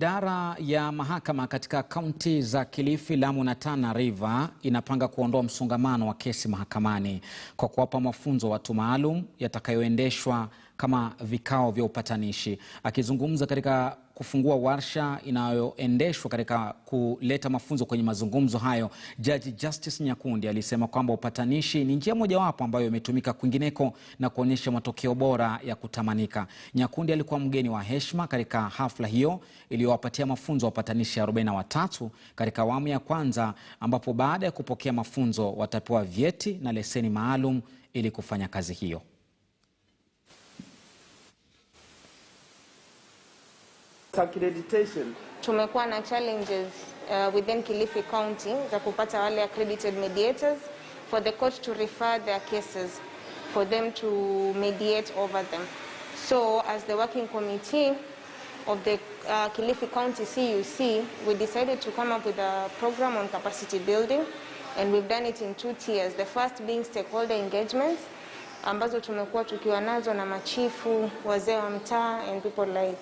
Idara ya mahakama katika kaunti za Kilifi, Lamu na Tana River inapanga kuondoa msongamano wa kesi mahakamani kwa kuwapa mafunzo watu maalum yatakayoendeshwa kama vikao vya upatanishi. Akizungumza katika kufungua warsha inayoendeshwa katika kuleta mafunzo kwenye mazungumzo hayo, Jaji Justice Nyakundi alisema kwamba upatanishi ni njia mojawapo ambayo imetumika kwingineko na kuonyesha matokeo bora ya kutamanika. Nyakundi alikuwa mgeni wa heshima katika hafla hiyo iliyowapatia mafunzo wapatanishi 43 katika awamu ya kwanza, ambapo baada ya kupokea mafunzo watapewa vyeti na leseni maalum ili kufanya kazi hiyo. Accreditation. Tumekuwa na challenges within Kilifi County za kupata wale accredited mediators for the court to refer their cases for them to mediate over them. So as the working committee of the Kilifi County CUC, we decided to come up with a program on capacity building, and we've done it in 2 tiers. The first being stakeholder engagements, ambazo tumekuwa tukiwa nazo na machifu, wazee wa mtaa and people like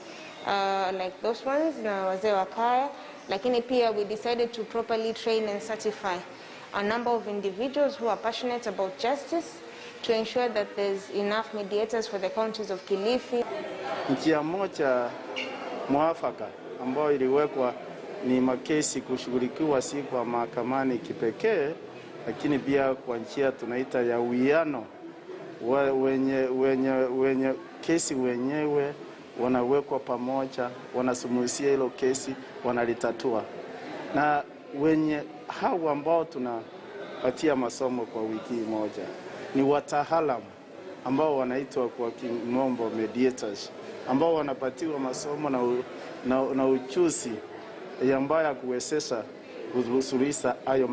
those ones, na wazee wa kaya. Lakini pia we decided to properly train and certify a number of individuals who are passionate about justice to ensure that there's enough mediators for the counties of Kilifi. Njia moja mwafaka ambayo iliwekwa ni makesi kushughulikiwa si kwa mahakamani kipekee, lakini pia kwa njia tunaita ya uwiano. Wenye kesi wenyewe wanawekwa pamoja, wanasumuhisia hilo kesi, wanalitatua. Na wenye hao ambao tunapatia masomo kwa wiki moja ni wataalamu ambao wanaitwa kwa kimombo mediators, ambao wanapatiwa masomo na ujuzi ambayo ya kuwezesha kusuluhisha hayo